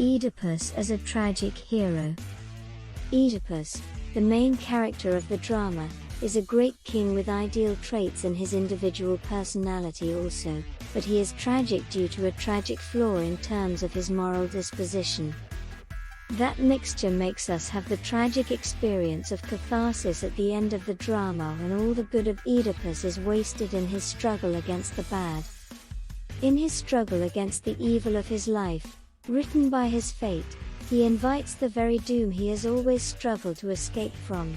Oedipus as a tragic hero. Oedipus, the main character of the drama, is a great king with ideal traits in his individual personality also, but he is tragic due to a tragic flaw in terms of his moral disposition. That mixture makes us have the tragic experience of catharsis at the end of the drama when all the good of Oedipus is wasted in his struggle against the bad. In his struggle against the evil of his life, written by his fate, he invites the very doom he has always struggled to escape from.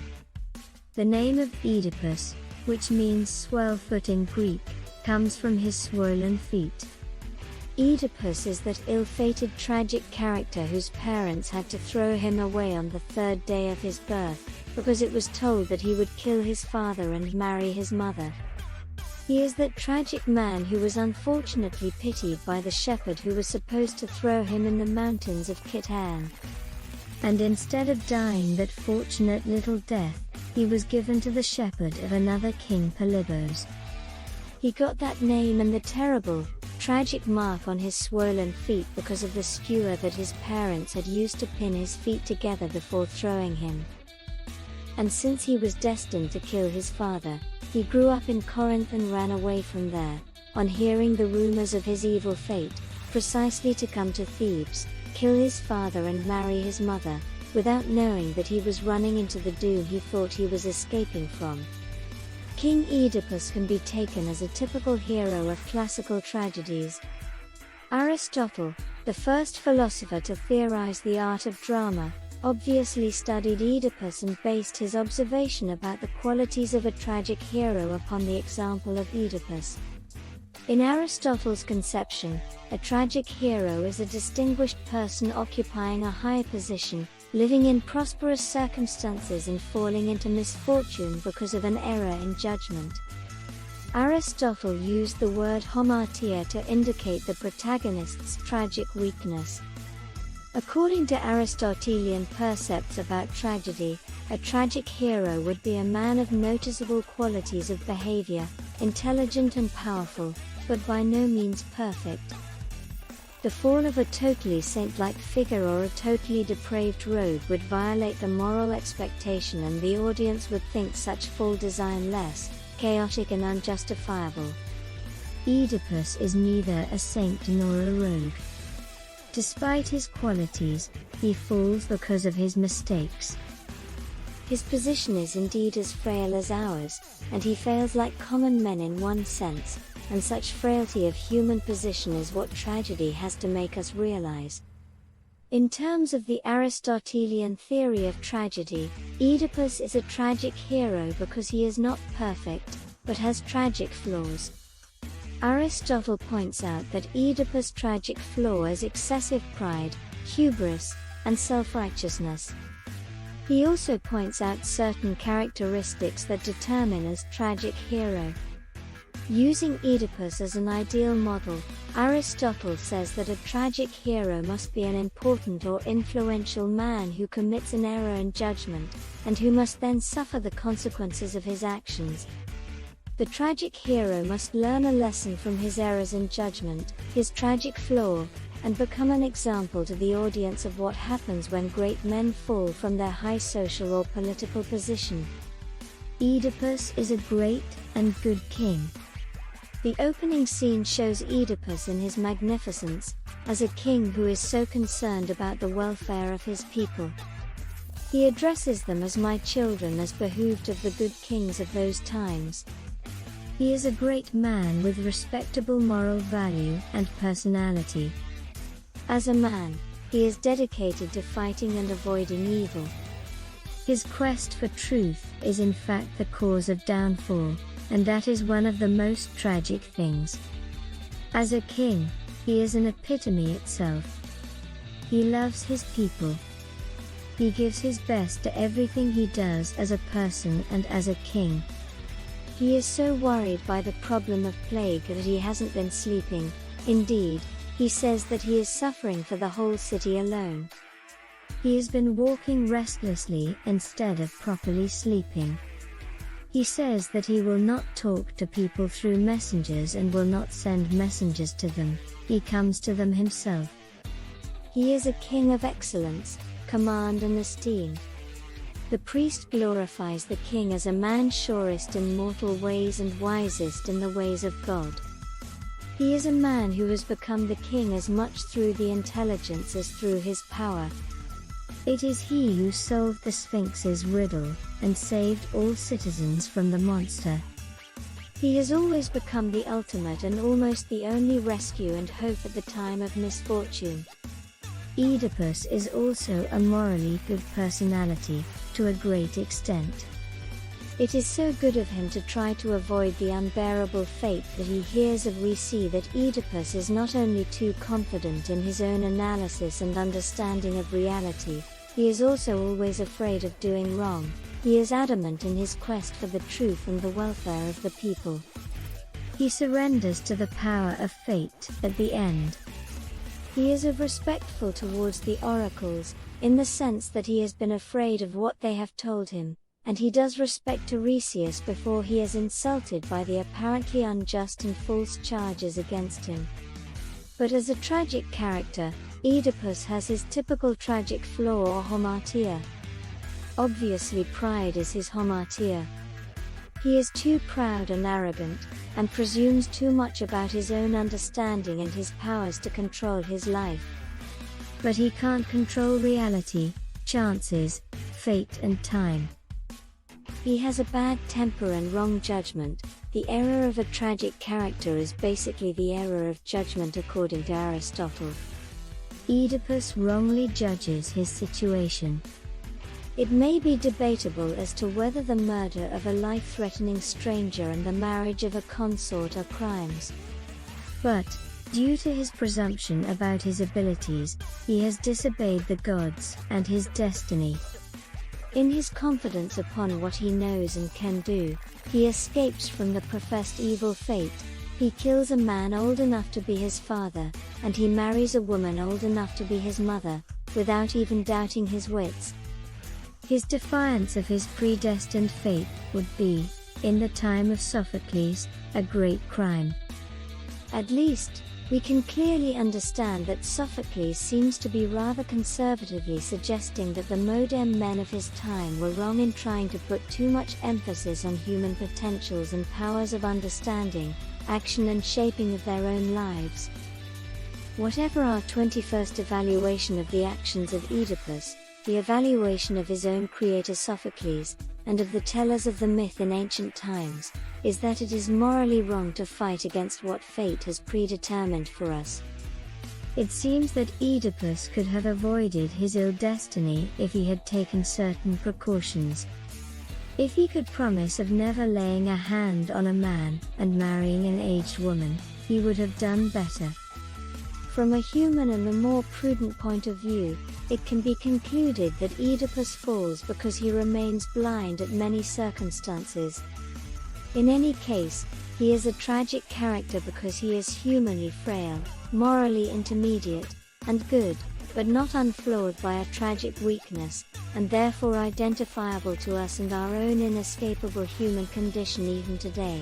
The name of Oedipus, which means swell foot in Greek, comes from his swollen feet. Oedipus is that ill-fated tragic character whose parents had to throw him away on the third day of his birth, because it was told that he would kill his father and marry his mother. He is that tragic man who was unfortunately pitied by the shepherd who was supposed to throw him in the mountains of Kithairon. And instead of dying that fortunate little death, he was given to the shepherd of another king, Polybos. He got that name and the terrible, tragic mark on his swollen feet because of the skewer that his parents had used to pin his feet together before throwing him. And since he was destined to kill his father, he grew up in Corinth and ran away from there, on hearing the rumors of his evil fate, precisely to come to Thebes, kill his father and marry his mother, without knowing that he was running into the doom he thought he was escaping from. King Oedipus can be taken as a typical hero of classical tragedies. Aristotle, the first philosopher to theorize the art of drama, obviously studied Oedipus and based his observation about the qualities of a tragic hero upon the example of Oedipus. In Aristotle's conception, a tragic hero is a distinguished person occupying a high position, living in prosperous circumstances and falling into misfortune because of an error in judgment. Aristotle used the word hamartia to indicate the protagonist's tragic weakness. According to Aristotelian percepts about tragedy, a tragic hero would be a man of noticeable qualities of behavior, intelligent and powerful, but by no means perfect. The fall of a totally saint-like figure or a totally depraved rogue would violate the moral expectation, and the audience would think such fall design less chaotic and unjustifiable. Oedipus is neither a saint nor a rogue. Despite his qualities, he falls because of his mistakes. His position is indeed as frail as ours, and he fails like common men in one sense, and such frailty of human position is what tragedy has to make us realize. In terms of the Aristotelian theory of tragedy, Oedipus is a tragic hero because he is not perfect, but has tragic flaws. Aristotle points out that Oedipus' tragic flaw is excessive pride, hubris, and self-righteousness. He also points out certain characteristics that determine his tragic hero. Using Oedipus as an ideal model, Aristotle says that a tragic hero must be an important or influential man who commits an error in judgment, and who must then suffer the consequences of his actions. The tragic hero must learn a lesson from his errors in judgment, his tragic flaw, and become an example to the audience of what happens when great men fall from their high social or political position. Oedipus is a great and good king. The opening scene shows Oedipus in his magnificence, as a king who is so concerned about the welfare of his people. He addresses them as my children, as behooved of the good kings of those times. He is a great man with respectable moral value and personality. As a man, he is dedicated to fighting and avoiding evil. His quest for truth is in fact the cause of downfall, and that is one of the most tragic things. As a king, he is an epitome itself. He loves his people. He gives his best to everything he does as a person and as a king. He is so worried by the problem of plague that he hasn't been sleeping. Indeed, he says that he is suffering for the whole city alone. He has been walking restlessly instead of properly sleeping. He says that he will not talk to people through messengers and will not send messengers to them, he comes to them himself. He is a king of excellence, command and esteem. The priest glorifies the king as a man surest in mortal ways and wisest in the ways of God. He is a man who has become the king as much through the intelligence as through his power. It is he who solved the Sphinx's riddle, and saved all citizens from the monster. He has always become the ultimate and almost the only rescue and hope at the time of misfortune. Oedipus is also a morally good personality, to a great extent. It is so good of him to try to avoid the unbearable fate that he hears of. We see that Oedipus is not only too confident in his own analysis and understanding of reality, he is also always afraid of doing wrong. He is adamant in his quest for the truth and the welfare of the people. He surrenders to the power of fate at the end. He is respectful towards the oracles, in the sense that he has been afraid of what they have told him, and he does respect Tiresias before he is insulted by the apparently unjust and false charges against him. But as a tragic character, Oedipus has his typical tragic flaw or hamartia. Obviously pride is his hamartia. He is too proud and arrogant, and presumes too much about his own understanding and his powers to control his life. But he can't control reality, chances, fate and time. He has a bad temper and wrong judgment. The error of a tragic character is basically the error of judgment according to Aristotle. Oedipus wrongly judges his situation. It may be debatable as to whether the murder of a life-threatening stranger and the marriage of a consort are crimes. But, due to his presumption about his abilities, he has disobeyed the gods and his destiny. In his confidence upon what he knows and can do, he escapes from the professed evil fate. He kills a man old enough to be his father, and he marries a woman old enough to be his mother, without even doubting his wits. His defiance of his predestined fate would be, in the time of Sophocles, a great crime. At least, we can clearly understand that Sophocles seems to be rather conservatively suggesting that the modern men of his time were wrong in trying to put too much emphasis on human potentials and powers of understanding, action and shaping of their own lives. Whatever our 21st evaluation of the actions of Oedipus, the evaluation of his own creator Sophocles, and of the tellers of the myth in ancient times, is that it is morally wrong to fight against what fate has predetermined for us. It seems that Oedipus could have avoided his ill destiny if he had taken certain precautions. If he could promise of never laying a hand on a man and marrying an aged woman, he would have done better. From a human and a more prudent point of view, it can be concluded that Oedipus falls because he remains blind at many circumstances. In any case, he is a tragic character because he is humanly frail, morally intermediate, and good, but not unflawed by a tragic weakness, and therefore identifiable to us and our own inescapable human condition even today.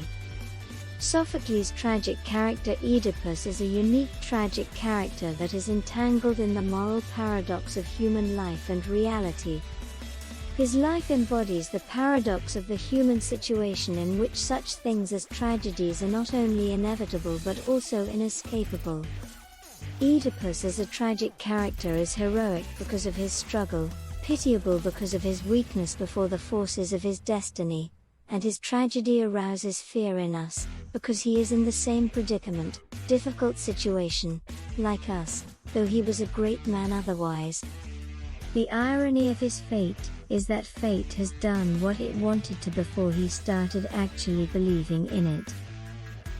Sophocles' tragic character Oedipus is a unique tragic character that is entangled in the moral paradox of human life and reality. His life embodies the paradox of the human situation in which such things as tragedies are not only inevitable but also inescapable. Oedipus as a tragic character is heroic because of his struggle, pitiable because of his weakness before the forces of his destiny, and his tragedy arouses fear in us, because he is in the same predicament, difficult situation, like us, though he was a great man otherwise. The irony of his fate is that fate has done what it wanted to before he started actually believing in it.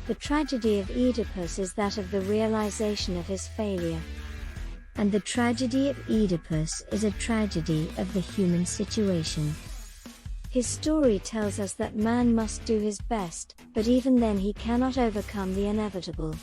The tragedy of Oedipus is that of the realization of his failure. And the tragedy of Oedipus is a tragedy of the human situation. His story tells us that man must do his best, but even then he cannot overcome the inevitable.